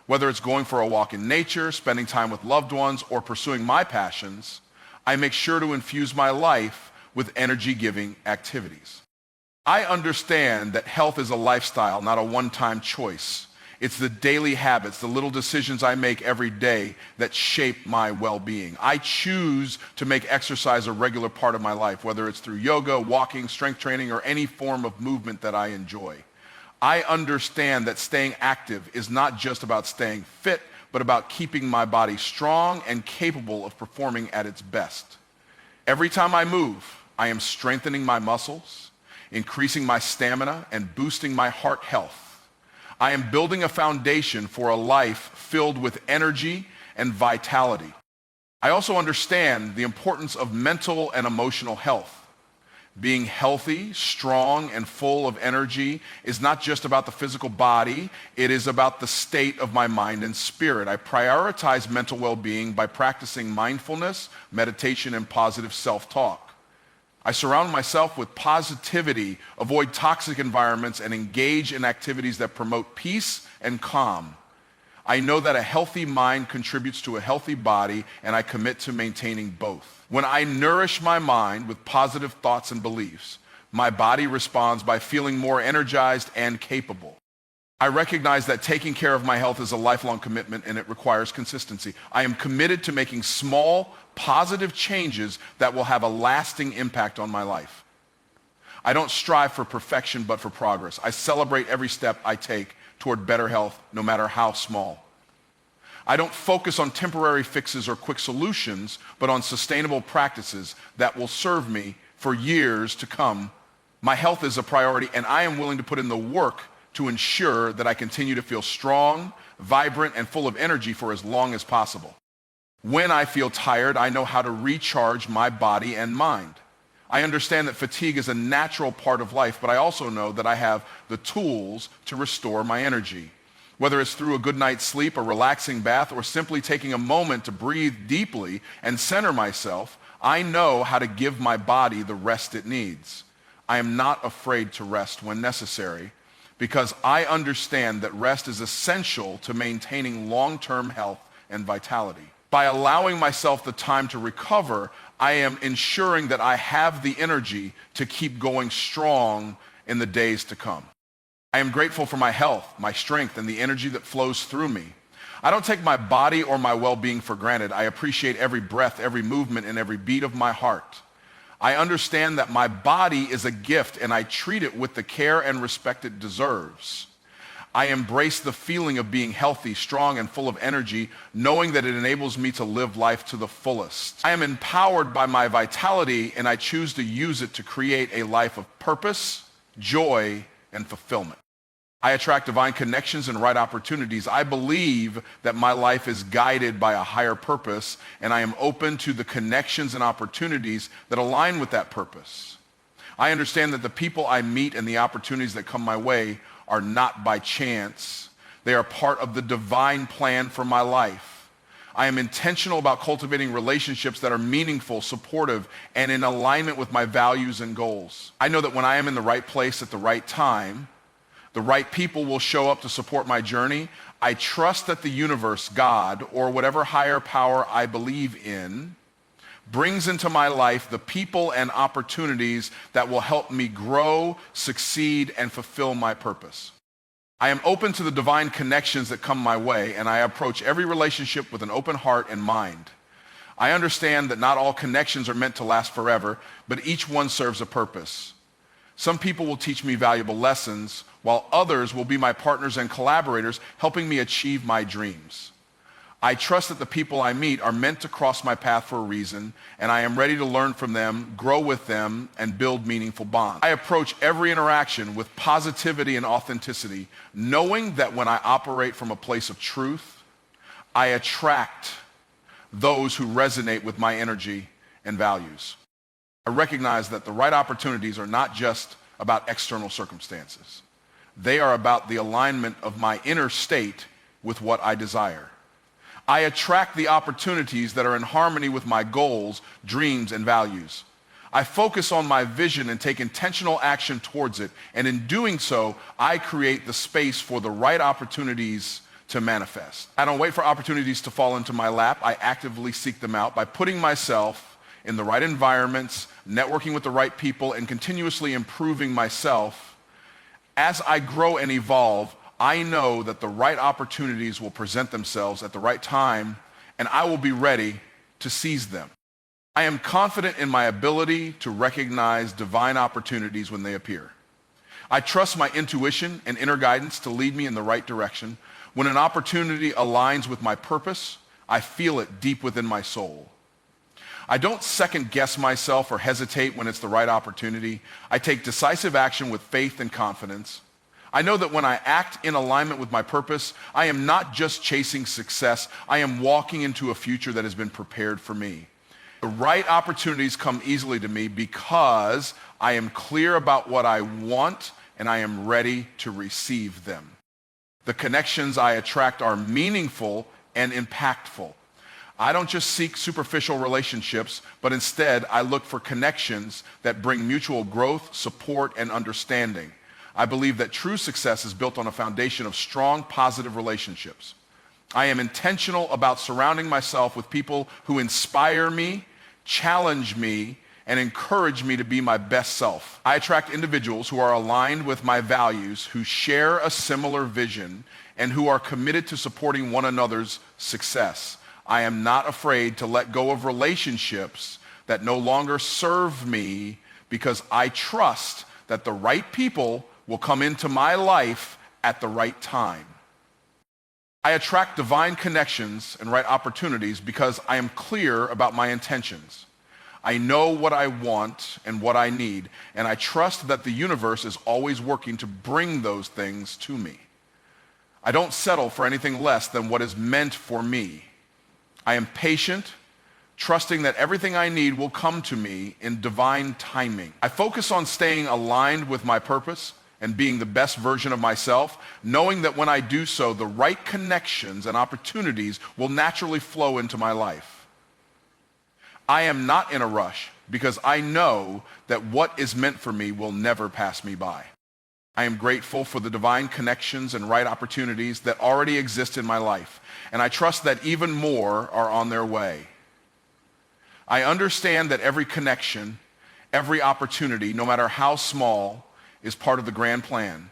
Whether it's going for a walk in nature, spending time with loved ones, or pursuing my passions, I make sure to infuse my life with energy-giving activities. I understand that health is a lifestyle, not a one-time choice. It's the daily habits, the little decisions I make every day that shape my well-being. I choose to make exercise a regular part of my life, whether it's through yoga, walking, strength training, or any form of movement that I enjoy. I understand that staying active is not just about staying fit, but about keeping my body strong and capable of performing at its best. Every time I move, I am strengthening my muscles, increasing my stamina, and boosting my heart health. I am building a foundation for a life filled with energy and vitality. I also understand the importance of mental and emotional health. Being healthy, strong, and full of energy is not just about the physical body, it is about the state of my mind and spirit. I prioritize mental well-being by practicing mindfulness, meditation, and positive self-talk. I surround myself with positivity, avoid toxic environments, and engage in activities that promote peace and calm. I know that a healthy mind contributes to a healthy body, and I commit to maintaining both. When I nourish my mind with positive thoughts and beliefs, my body responds by feeling more energized and capable. I recognize that taking care of my health is a lifelong commitment, and it requires consistency. I am committed to making small, positive changes that will have a lasting impact on my life. I don't strive for perfection, but for progress. I celebrate every step I take toward better health, no matter how small. I don't focus on temporary fixes or quick solutions, but on sustainable practices that will serve me for years to come. My health is a priority, and I am willing to put in the work to ensure that I continue to feel strong, vibrant, and full of energy for as long as possible. When I feel tired, I know how to recharge my body and mind. I understand that fatigue is a natural part of life, but I also know that I have the tools to restore my energy. Whether it's through a good night's sleep, a relaxing bath, or simply taking a moment to breathe deeply and center myself, I know how to give my body the rest it needs. I am not afraid to rest when necessary, because I understand that rest is essential to maintaining long-term health and vitality. By allowing myself the time to recover, I am ensuring that I have the energy to keep going strong in the days to come. I am grateful for my health, my strength, and the energy that flows through me. I don't take my body or my well-being for granted. I appreciate every breath, every movement, and every beat of my heart. I understand that my body is a gift, and I treat it with the care and respect it deserves. I embrace the feeling of being healthy, strong, and full of energy, knowing that it enables me to live life to the fullest. I am empowered by my vitality, and I choose to use it to create a life of purpose, joy, and fulfillment. I attract divine connections and right opportunities. I believe that my life is guided by a higher purpose, and I am open to the connections and opportunities that align with that purpose. I understand that the people I meet and the opportunities that come my way are not by chance. They are part of the divine plan for my life. I am intentional about cultivating relationships that are meaningful, supportive, and in alignment with my values and goals. I know that when I am in the right place at the right time, the right people will show up to support my journey. I trust that the universe, God, or whatever higher power I believe in, brings into my life the people and opportunities that will help me grow, succeed, and fulfill my purpose. I am open to the divine connections that come my way, and I approach every relationship with an open heart and mind. I understand that not all connections are meant to last forever, but each one serves a purpose. Some people will teach me valuable lessons, while others will be my partners and collaborators, helping me achieve my dreams. I trust that the people I meet are meant to cross my path for a reason, and I am ready to learn from them, grow with them, and build meaningful bonds. I approach every interaction with positivity and authenticity, knowing that when I operate from a place of truth, I attract those who resonate with my energy and values. I recognize that the right opportunities are not just about external circumstances. They are about the alignment of my inner state with what I desire. I attract the opportunities that are in harmony with my goals, dreams, and values. I focus on my vision and take intentional action towards it, and in doing so, I create the space for the right opportunities to manifest. I don't wait for opportunities to fall into my lap. I actively seek them out by putting myself in the right environments, networking with the right people, and continuously improving myself. As I grow and evolve, I know that the right opportunities will present themselves at the right time, and I will be ready to seize them. I am confident in my ability to recognize divine opportunities when they appear. I trust my intuition and inner guidance to lead me in the right direction. When an opportunity aligns with my purpose, I feel it deep within my soul. I don't second guess myself or hesitate when it's the right opportunity. I take decisive action with faith and confidence. I know that when I act in alignment with my purpose, I am not just chasing success. I am walking into a future that has been prepared for me. The right opportunities come easily to me because I am clear about what I want and I am ready to receive them. The connections I attract are meaningful and impactful. I don't just seek superficial relationships, but instead I look for connections that bring mutual growth, support, and understanding. I believe that true success is built on a foundation of strong, positive relationships. I am intentional about surrounding myself with people who inspire me, challenge me, and encourage me to be my best self. I attract individuals who are aligned with my values, who share a similar vision, and who are committed to supporting one another's success. I am not afraid to let go of relationships that no longer serve me because I trust that the right people will come into my life at the right time. I attract divine connections and right opportunities because I am clear about my intentions. I know what I want and what I need, and I trust that the universe is always working to bring those things to me. I don't settle for anything less than what is meant for me. I am patient, trusting that everything I need will come to me in divine timing. I focus on staying aligned with my purpose and being the best version of myself, knowing that when I do so, the right connections and opportunities will naturally flow into my life. I am not in a rush because I know that what is meant for me will never pass me by. I am grateful for the divine connections and right opportunities that already exist in my life, and I trust that even more are on their way. I understand that every connection, every opportunity, no matter how small, is part of the grand plan.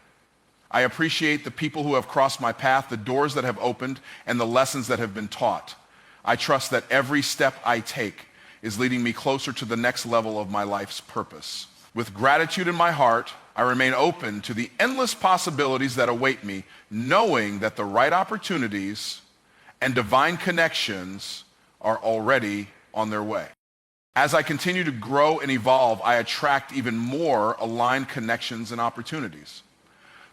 I appreciate the people who have crossed my path, the doors that have opened, and the lessons that have been taught. I trust that every step I take is leading me closer to the next level of my life's purpose. With gratitude in my heart, I remain open to the endless possibilities that await me, knowing that the right opportunities and divine connections are already on their way. As I continue to grow and evolve, I attract even more aligned connections and opportunities.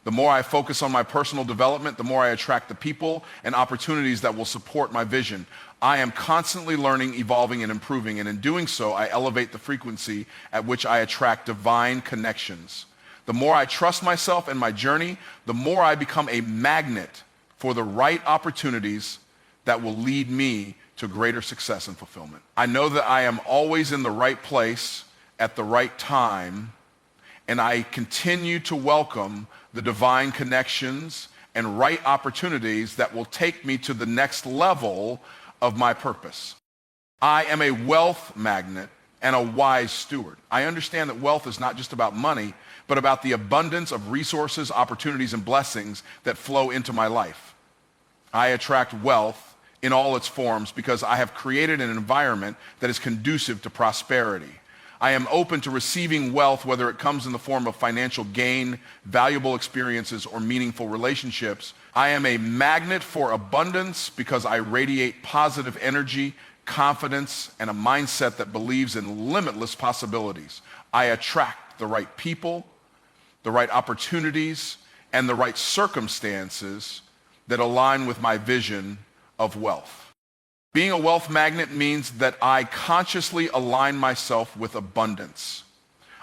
The more I focus on my personal development, the more I attract the people and opportunities that will support my vision. I am constantly learning, evolving, and improving, and in doing so, I elevate the frequency at which I attract divine connections. The more I trust myself and my journey, the more I become a magnet for the right opportunities that will lead me to greater success and fulfillment. I know that I am always in the right place at the right time, and I continue to welcome the divine connections and right opportunities that will take me to the next level of my purpose. I am a wealth magnet and a wise steward. I understand that wealth is not just about money, but about the abundance of resources, opportunities, and blessings that flow into my life. I attract wealth in all its forms because I have created an environment that is conducive to prosperity. I am open to receiving wealth, whether it comes in the form of financial gain, valuable experiences, or meaningful relationships. I am a magnet for abundance because I radiate positive energy, confidence, and a mindset that believes in limitless possibilities. I attract the right people, the right opportunities, and the right circumstances that align with my vision of wealth. Being a wealth magnet means that I consciously align myself with abundance.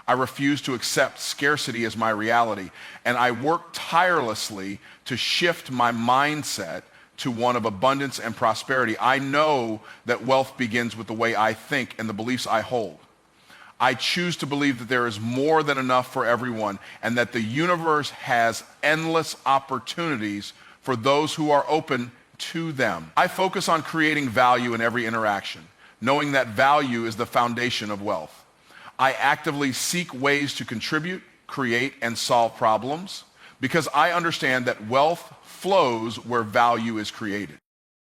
I refuse to accept scarcity as my reality, and I work tirelessly to shift my mindset to one of abundance and prosperity. I know that wealth begins with the way I think and the beliefs I hold. I choose to believe that there is more than enough for everyone and that the universe has endless opportunities for those who are open to them. I focus on creating value in every interaction, knowing that value is the foundation of wealth. I actively seek ways to contribute, create, and solve problems because I understand that wealth flows where value is created.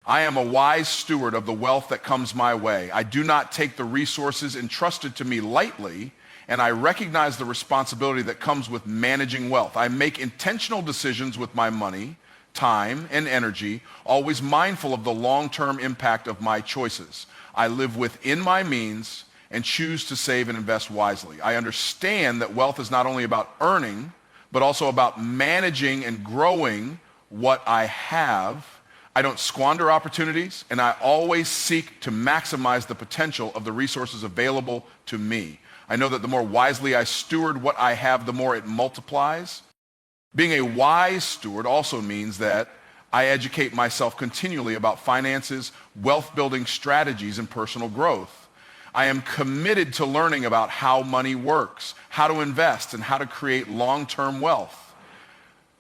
I am a wise steward of the wealth that comes my way. I do not take the resources entrusted to me lightly, and I recognize the responsibility that comes with managing wealth. I make intentional decisions with my money, time, and energy, always mindful of the long-term impact of my choices. I live within my means and choose to save and invest wisely. I understand that wealth is not only about earning, but also about managing and growing what I have. I don't squander opportunities, and I always seek to maximize the potential of the resources available to me. I know that the more wisely I steward what I have, the more it multiplies. Being a wise steward also means that I educate myself continually about finances, wealth-building strategies, and personal growth. I am committed to learning about how money works, how to invest, and how to create long-term wealth.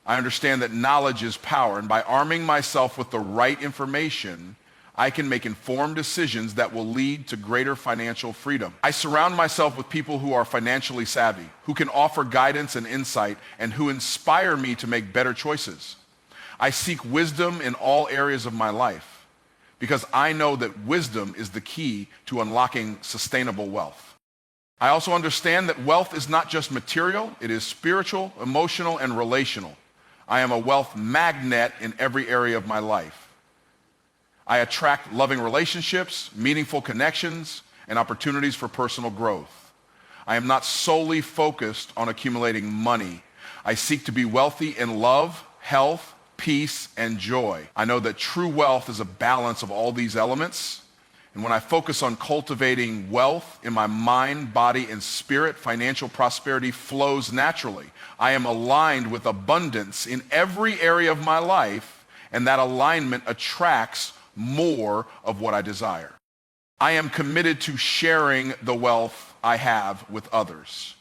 I understand that knowledge is power, and by arming myself with the right information, I can make informed decisions that will lead to greater financial freedom. I surround myself with people who are financially savvy, who can offer guidance and insight, and who inspire me to make better choices. I seek wisdom in all areas of my life, because I know that wisdom is the key to unlocking sustainable wealth. I also understand that wealth is not just material, it is spiritual, emotional, and relational. I am a wealth magnet in every area of my life. I attract loving relationships, meaningful connections, and opportunities for personal growth. I am not solely focused on accumulating money. I seek to be wealthy in love, health, peace, and joy. I know that true wealth is a balance of all these elements. And when I focus on cultivating wealth in my mind, body, and spirit, financial prosperity flows naturally. I am aligned with abundance in every area of my life, and that alignment attracts more of what I desire. I am committed to sharing the wealth I have with others.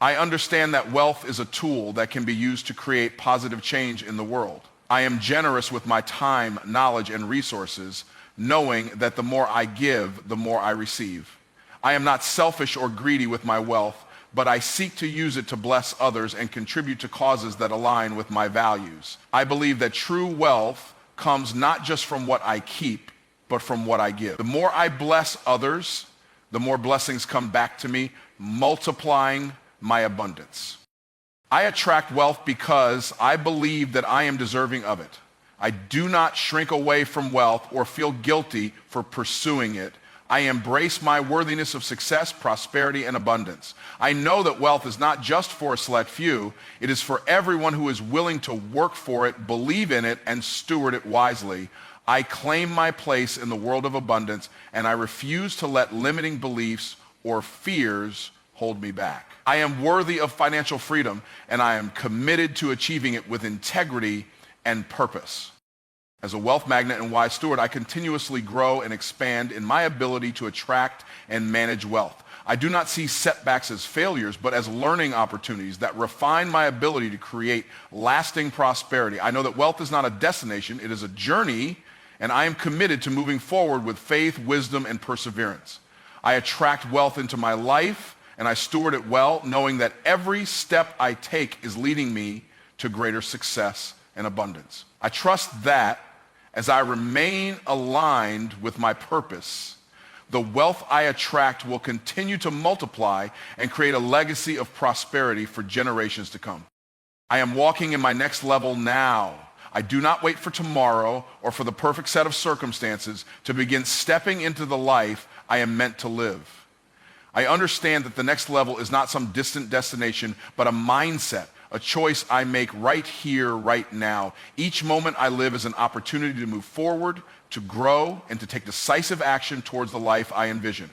I understand that wealth is a tool that can be used to create positive change in the world. I am generous with my time, knowledge, and resources, knowing that the more I give, the more I receive. I am not selfish or greedy with my wealth, but I seek to use it to bless others and contribute to causes that align with my values. I believe that true wealth comes not just from what I keep, but from what I give. The more I bless others, the more blessings come back to me, multiplying my abundance. I attract wealth because I believe that I am deserving of it. I do not shrink away from wealth or feel guilty for pursuing it. I embrace my worthiness of success, prosperity, and abundance. I know that wealth is not just for a select few. It is for everyone who is willing to work for it, believe in it, and steward it wisely. I claim my place in the world of abundance, and I refuse to let limiting beliefs or fears hold me back. I am worthy of financial freedom, and I am committed to achieving it with integrity and purpose. As a wealth magnet and wise steward, I continuously grow and expand in my ability to attract and manage wealth. I do not see setbacks as failures, but as learning opportunities that refine my ability to create lasting prosperity. I know that wealth is not a destination, it is a journey, and I am committed to moving forward with faith, wisdom, and perseverance. I attract wealth into my life, and I steward it well, knowing that every step I take is leading me to greater success and abundance. I trust that as I remain aligned with my purpose, the wealth I attract will continue to multiply and create a legacy of prosperity for generations to come. I am walking in my next level now. I do not wait for tomorrow or for the perfect set of circumstances to begin stepping into the life I am meant to live. I understand that the next level is not some distant destination, but a mindset, a choice I make right here, right now. Each moment I live is an opportunity to move forward, to grow, and to take decisive action towards the life I envision.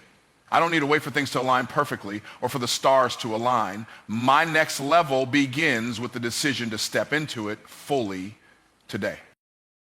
I don't need to wait for things to align perfectly or for the stars to align. My next level begins with the decision to step into it fully today.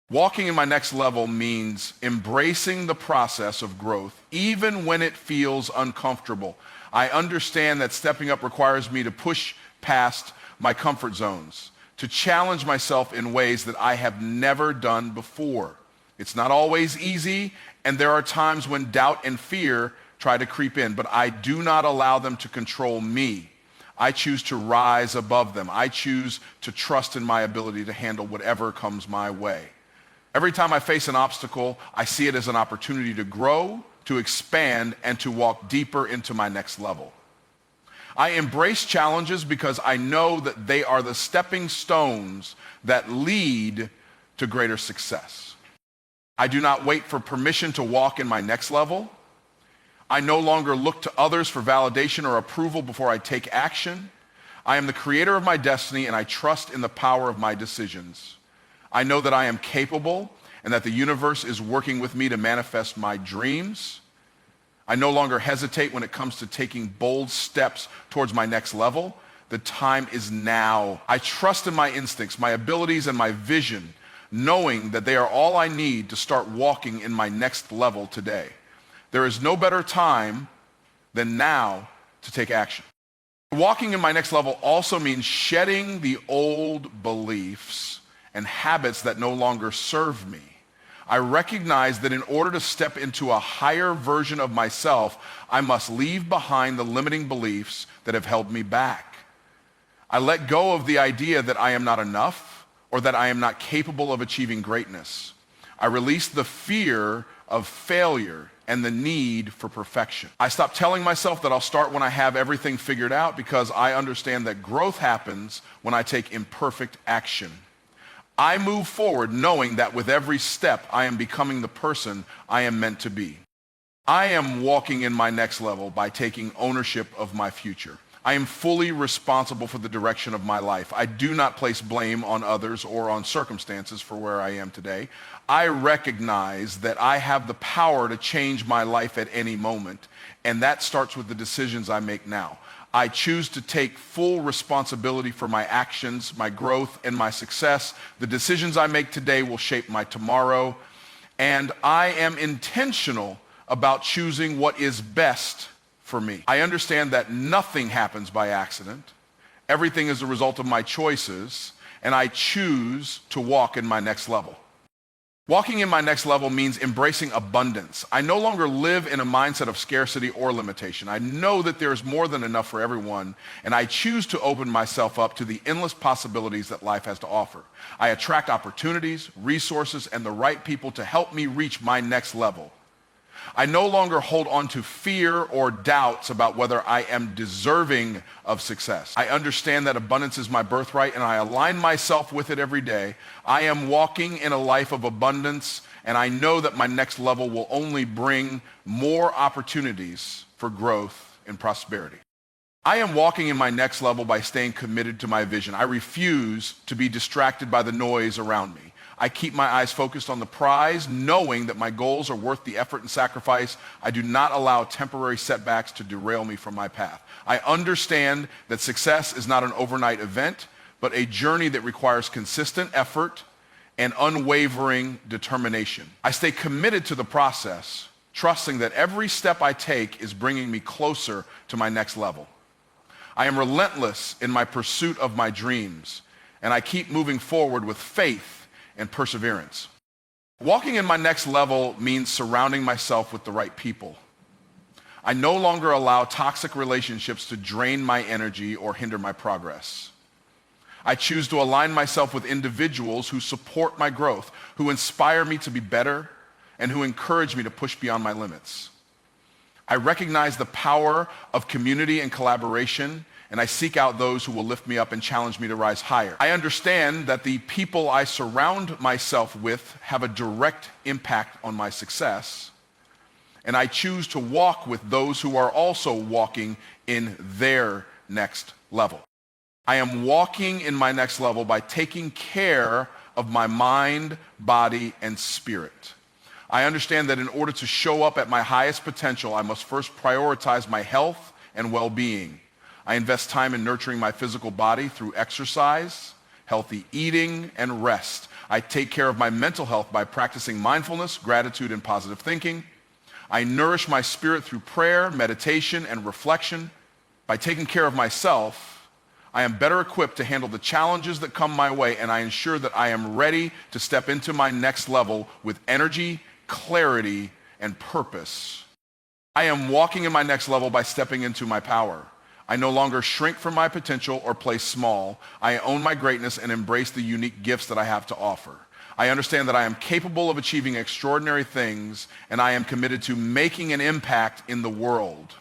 Walking in my next level means embracing the process of growth, even when it feels uncomfortable. I understand that stepping up requires me to push past my comfort zones, to challenge myself in ways that I have never done before. It's not always easy, and there are times when doubt and fear try to creep in, but I do not allow them to control me. I choose to rise above them. I choose to trust in my ability to handle whatever comes my way. Every time I face an obstacle, I see it as an opportunity to grow, to expand, and to walk deeper into my next level. I embrace challenges because I know that they are the stepping stones that lead to greater success. I do not wait for permission to walk in my next level. I no longer look to others for validation or approval before I take action. I am the creator of my destiny, and I trust in the power of my decisions. I know that I am capable and that the universe is working with me to manifest my dreams. I no longer hesitate when it comes to taking bold steps towards my next level. The time is now. I trust in my instincts, my abilities, and my vision, knowing that they are all I need to start walking in my next level today. There is no better time than now to take action. Walking in my next level also means shedding the old beliefs and habits that no longer serve me. I recognize that in order to step into a higher version of myself, I must leave behind the limiting beliefs that have held me back. I let go of the idea that I am not enough or that I am not capable of achieving greatness. I release the fear of failure and the need for perfection. I stop telling myself that I'll start when I have everything figured out, because I understand that growth happens when I take imperfect action. I move forward knowing that with every step, I am becoming the person I am meant to be. I am walking in my next level by taking ownership of my future. I am fully responsible for the direction of my life. I do not place blame on others or on circumstances for where I am today. I recognize that I have the power to change my life at any moment, and that starts with the decisions I make now. I choose to take full responsibility for my actions, my growth, and my success. The decisions I make today will shape my tomorrow, and I am intentional about choosing what is best for me. I understand that nothing happens by accident. Everything is a result of my choices, and I choose to walk in my next level. Walking in my next level means embracing abundance. I no longer live in a mindset of scarcity or limitation. I know that there is more than enough for everyone, and I choose to open myself up to the endless possibilities that life has to offer. I attract opportunities, resources, and the right people to help me reach my next level. I no longer hold on to fear or doubts about whether I am deserving of success. I understand that abundance is my birthright, and I align myself with it every day. I am walking in a life of abundance, and I know that my next level will only bring more opportunities for growth and prosperity. I am walking in my next level by staying committed to my vision. I refuse to be distracted by the noise around me. I keep my eyes focused on the prize, knowing that my goals are worth the effort and sacrifice. I do not allow temporary setbacks to derail me from my path. I understand that success is not an overnight event, but a journey that requires consistent effort and unwavering determination. I stay committed to the process, trusting that every step I take is bringing me closer to my next level. I am relentless in my pursuit of my dreams, and I keep moving forward with faith and perseverance. Walking in my next level means surrounding myself with the right people. I no longer allow toxic relationships to drain my energy or hinder my progress. I choose to align myself with individuals who support my growth, who inspire me to be better, and who encourage me to push beyond my limits. I recognize the power of community and collaboration, and I seek out those who will lift me up and challenge me to rise higher. I understand that the people I surround myself with have a direct impact on my success, and I choose to walk with those who are also walking in their next level. I am walking in my next level by taking care of my mind, body, and spirit. I understand that in order to show up at my highest potential, I must first prioritize my health and well-being. I invest time in nurturing my physical body through exercise, healthy eating, and rest. I take care of my mental health by practicing mindfulness, gratitude, and positive thinking. I nourish my spirit through prayer, meditation, and reflection. By taking care of myself, I am better equipped to handle the challenges that come my way, and I ensure that I am ready to step into my next level with energy, clarity, and purpose. I am walking in my next level by stepping into my power. I no longer shrink from my potential or play small. I own my greatness and embrace the unique gifts that I have to offer. I understand that I am capable of achieving extraordinary things, and I am committed to making an impact in the world.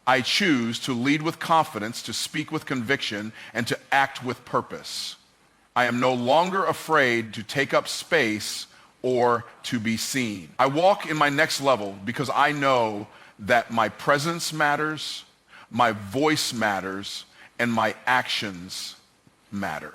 I choose to lead with confidence, to speak with conviction, and to act with purpose. I am no longer afraid to take up space or to be seen. I walk in my next level because I know that my presence matters, my voice matters, and my actions matter.